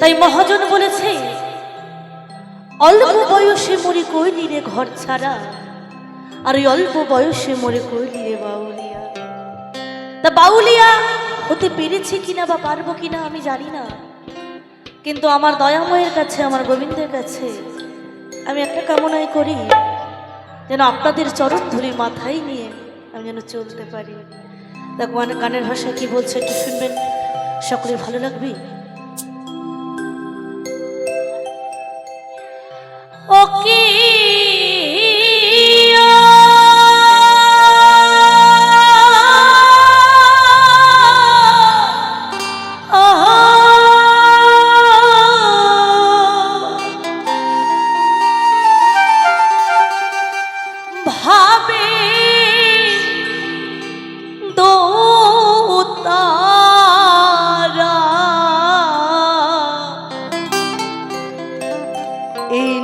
তাই মহাজন বলেছে, অল্প বয়সে মরে কইলি রে ঘর ছাড়া, আর ওই অল্প বয়সে মরে কইলি রে বাউলিয়া। তা বাউলিয়া হতে পেরেছি কিনা বা পারবো কিনা আমি জানি না, কিন্তু আমার দয়াময়ের কাছে, আমার গোবিন্দের কাছে আমি একটা কামনাই করি, যেন আপনাদের চরণ ধরে মাথায় নিয়ে আমি যেন চলতে পারি। দেখো গানের ভাষা কি বলছে একটু শুনবেন, সকলে ভালো লাগবে। ওকে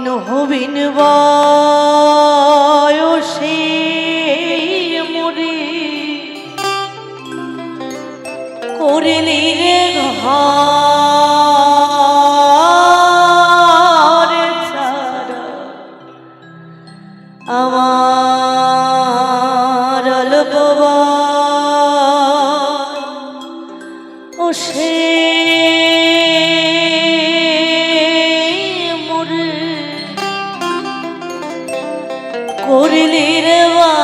নবীন বয়সে মরে করিলি রে ঘর ছাড়া, আমার অল্প বয়সে করলি রে বাউলিয়া।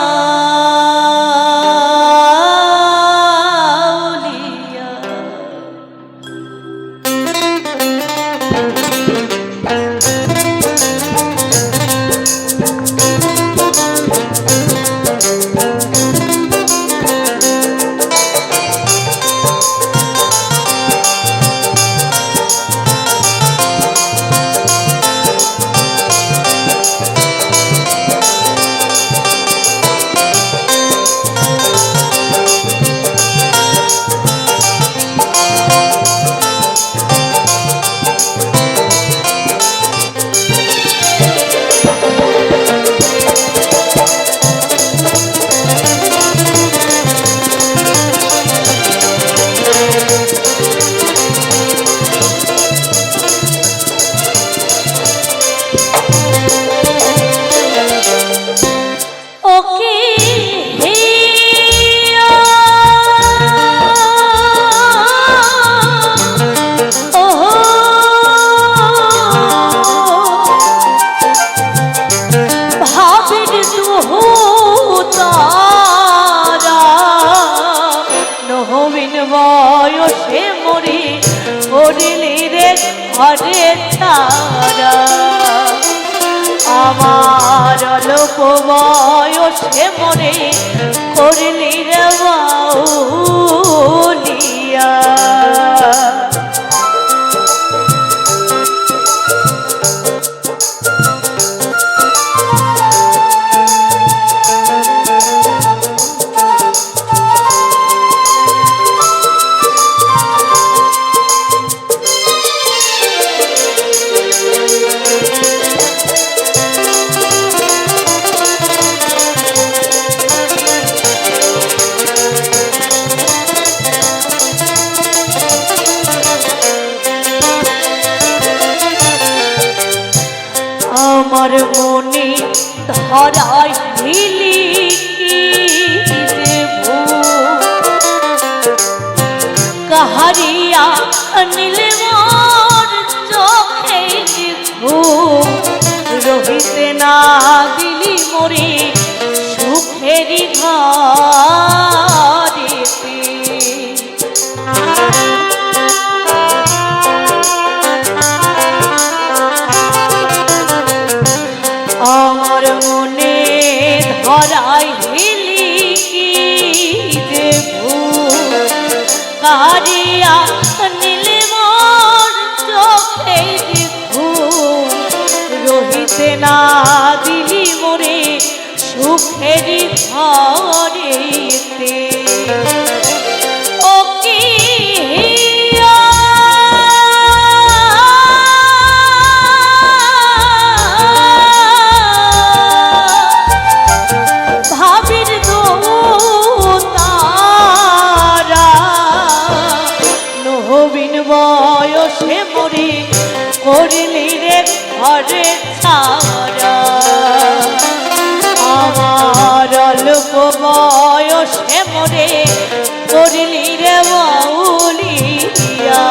বয়সে মরি করিলি রে ঘরে ছাড়া, আমার অল্প বয়সে মরে করিলি রে বাউলিয়া। আমার মনে ধরাই দিলি দেব কাহারিয়া নীলে মোর চোখে ঘুম, রহিতে না দিলি মোরে সুখেরি ঘরেতে। আমার মনে ধরাই দিলি দেব কারিয়া নীলে মোর চোখে ঘুম, রহিতে না দিলি মোরে সুখেরি ঘরেতে। বয়সে মরি ঘরে ছাড়া আমার অল্প বয়সে মরে করলি রে বাউলিয়া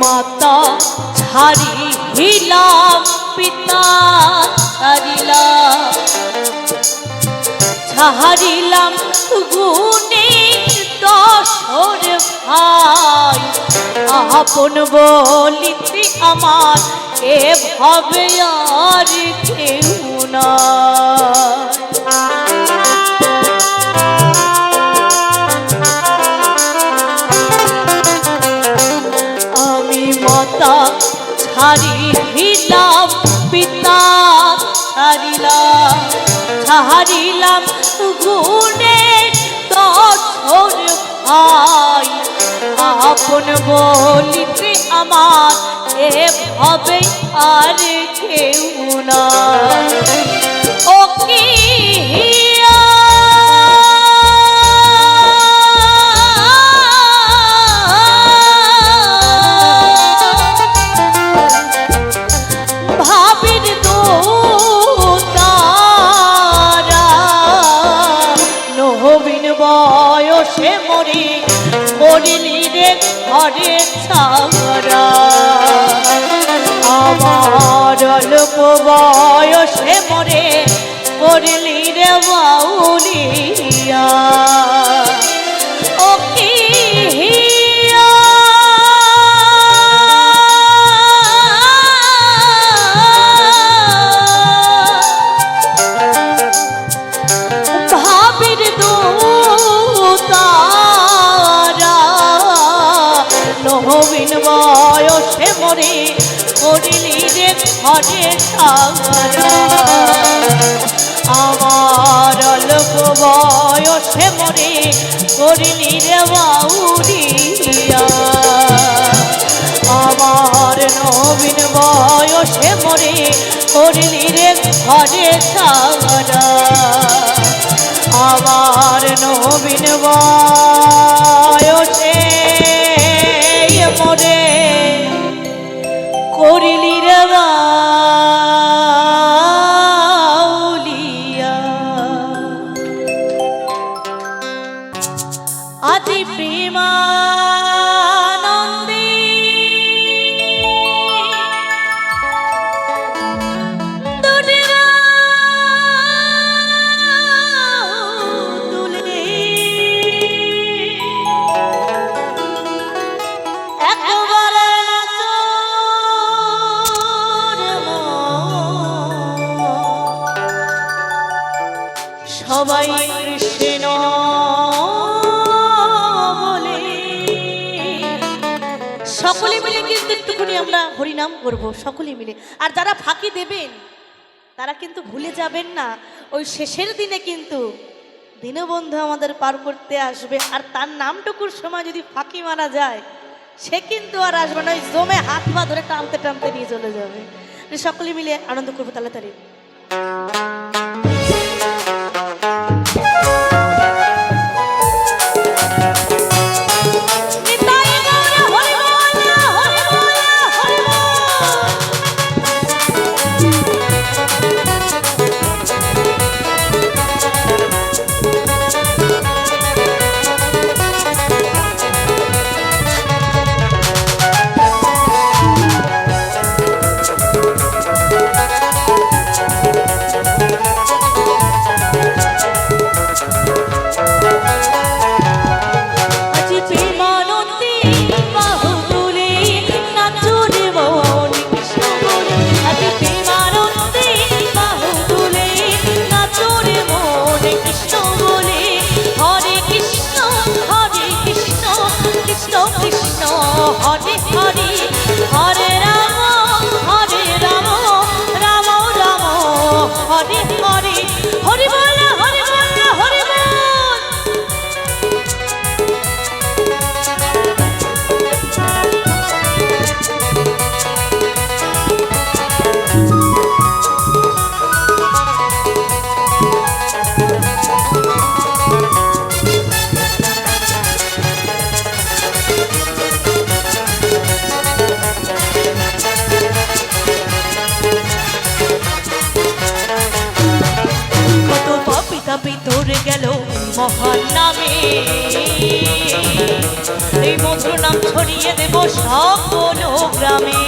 মাতা ছাড়িলাম পিতা ছাড়িলাম গুণের দশর ভাই আপন বলিতে আমার এভাবে আর কেউ না ছাড়িলাম পিতা ছাড়িলাম গুণের দশর ভাই আপন বলিতে আমার এভাবে আর কেউ না ও কি বয়সে মরে করলি রে ঘরে ছাড়া আমার অল্প বয়সে মরে করলি রে বাউলিয়া ও কি ভাবির নবীন বয়সে মরে করলি রে ঘরে ছাড়া আমার অল্প বয়সে মরে করলি রে বাউলিয়া আমার নবীন বয়সে মরে করলি রে ঘরে ছাড়া আমার নবীন বয়সে মরে করলি রে বাউলিয়া আদি প্রেমানন্দে সবাই কৃষ্ণ বলে সকলে মিলে কিন্তু একটুখানি আমরা হরিনাম করব সকলে মিলে আর যারা ফাঁকি দেবেন তারা কিন্তু ভুলে যাবেন না ওই শেষের দিনে কিন্তু দীনবন্ধু আমাদের পার করতে আসবে আর তার নামটুকুর সময় যদি ফাঁকি মারা যায় সে কিন্তু আর আসবে না ওই জমে হাত পা ধরে টানতে টানতে নিয়ে চলে যাবে সকলে মিলে আনন্দ করবো তাড়াতাড়ি মধুর নাম ছড়িয়ে দেব সকল গ্রামে।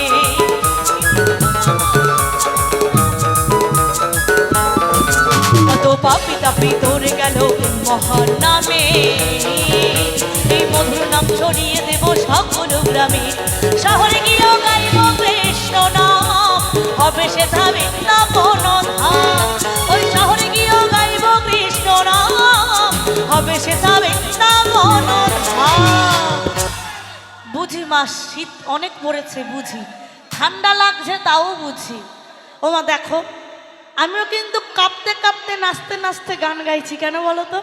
কত পাপি তাপি তোরে গেল মহান নামে, এই মধুর নাম ছড়িয়ে দেব সকল গ্রামে। শহরে গিয়েও গাইব কৃষ্ণ নাম, হবে সে ধামে না কোনো ধাম। ওই শহরে গিয়েও গাইব কৃষ্ণ নাম, হবে সে ধামে না কোনো ধাম। বুঝি মা শীত অনেক পড়েছে, বুঝি ঠান্ডা লাগছে তাও বুঝি। ও মা দেখো, আমিও কিন্তু কাঁপতে কাঁপতে নাচতে নাচতে গান গাইছি। কেন বলো তো?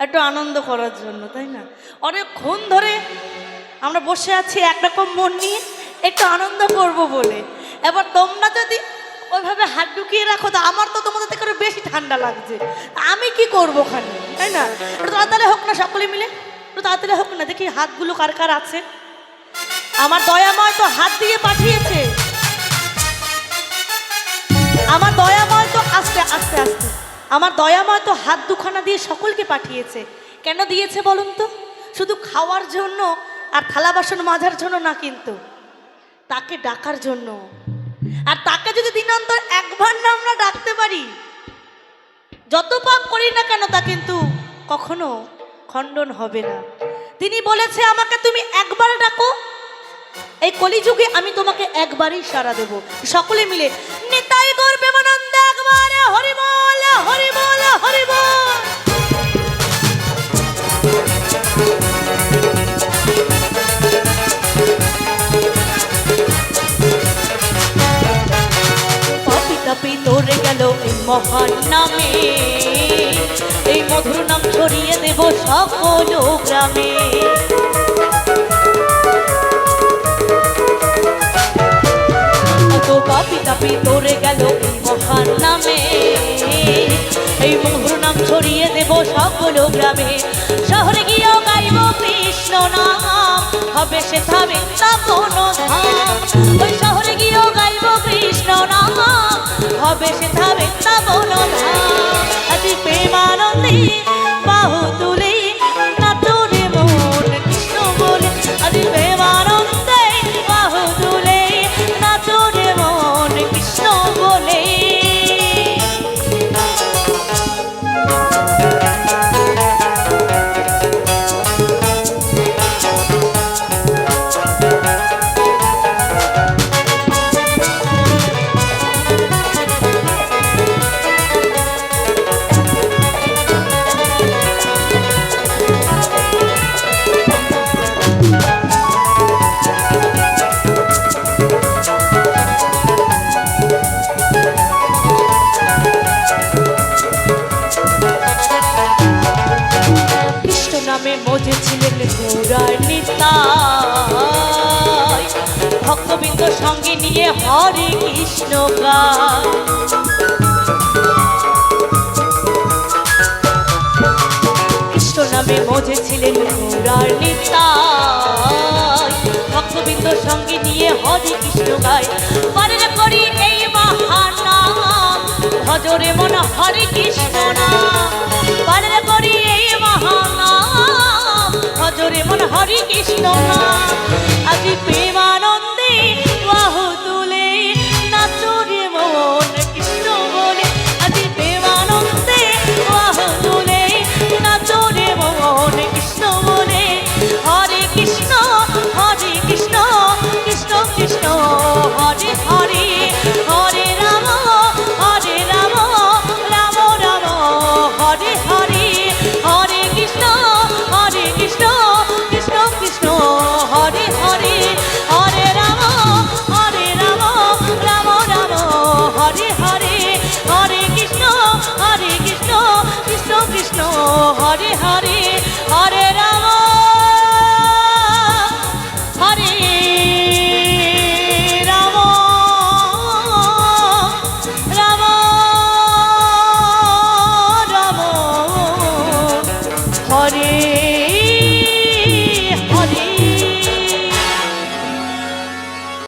একটু আনন্দ করার জন্য, তাই না? অনেকক্ষণ ধরে আমরা বসে আছি একরকম মন নিয়ে, একটু আনন্দ করব বলে। এবার তোমরা যদি ওইভাবে হাত ঢুকিয়ে রাখো তো আমার তো তোমাদের থেকে আরো বেশি ঠান্ডা লাগছে। আমি কি করবো ওখানে, তাই না? একটু তাড়াতাড়ি হোক না, সকলে মিলে একটু তাড়াতাড়ি হোক না। দেখি হাতগুলো কার কার আছে। আমার দয়াময় তো হাত দিয়ে পাঠিয়েছে, আমার দয়াময় তো আস্তে আস্তে আস্তে আমার দয়াময় তো হাত দুখানা দিয়ে সকলকে পাঠিয়েছে। কেন দিয়েছে বলুন তো? শুধু খাওয়ার জন্য আর থালা বাসন মাজার জন্য না, কিন্তু তাকে ডাকার জন্য। আর তাকে যদি দিনান্তর একবার না আমরা ডাকতে পারি, যত পাপ করি না কেন তা কিন্তু কখনো খণ্ডন হবে না। তিনি বলেছে আমাকে তুমি একবার ডাকো, এই কলিযুগে আমি তোমাকে একবারই সাড়া দেব। সকলে মিলে নিতাই গৌর প্রেমানন্দ একবার হরি বল হরি বল হরি বল। পাপি তাপি তোরে গেল এই মহান নামে, এই মধুর নাম ছড়িয়ে দেব সকল গ্রামে। পাপি তাপি তোরে গেল এই মহান নামে, এই মধুর নাম ছড়িয়ে দেব সকল গ্রামে। শহরে গিয়েও গাইব কৃষ্ণ নাম, হবে সে ধামে না কোনো ধাম। ওই শহরে গিয়েও গাইব কৃষ্ণ নাম, হবে সে ধামে না কোনো ধাম। আজ প্রেমানন্দে বাহু তুলে নাচো রে মন কৃষ্ণ বলে। আজ প্রেমানন্দে বাহু তুলে নাচো রে মন কৃষ্ণ বলে। নামে মজেছিলেন গৌরার নিতাই, ভক্তবৃন্দ সঙ্গে নিয়ে হরে কৃষ্ণ গায়। কৃষ্ণ নামে মজেছিলেন গৌরার নিতাই, ভক্তবৃন্দ সঙ্গে নিয়ে হরে কৃষ্ণ গায়। পারের করি এই মহান নাম, ভজরে মন হরে কৃষ্ণ নাম। পারের করি এই মহান নাম, ভজরে মন হরে কৃষ্ণ নাম। আজ প্রেমানন্দে বাহু তুলে নাচো রে মন কৃষ্ণ বলে। আজ প্রেমানন্দে বাহু তুলে নাচো রে মন কৃষ্ণ বলে। হরে কৃষ্ণ কৃষ্ণ কৃষ্ণ হরে হরে, হরে রাম রাম রাম হরে হরে। হরে কৃষ্ণ কৃষ্ণ কৃষ্ণ হরে হরে, হরে রাম রাম রাম হরে হরে। হরে কৃষ্ণ কৃষ্ণ কৃষ্ণ হরে হরে।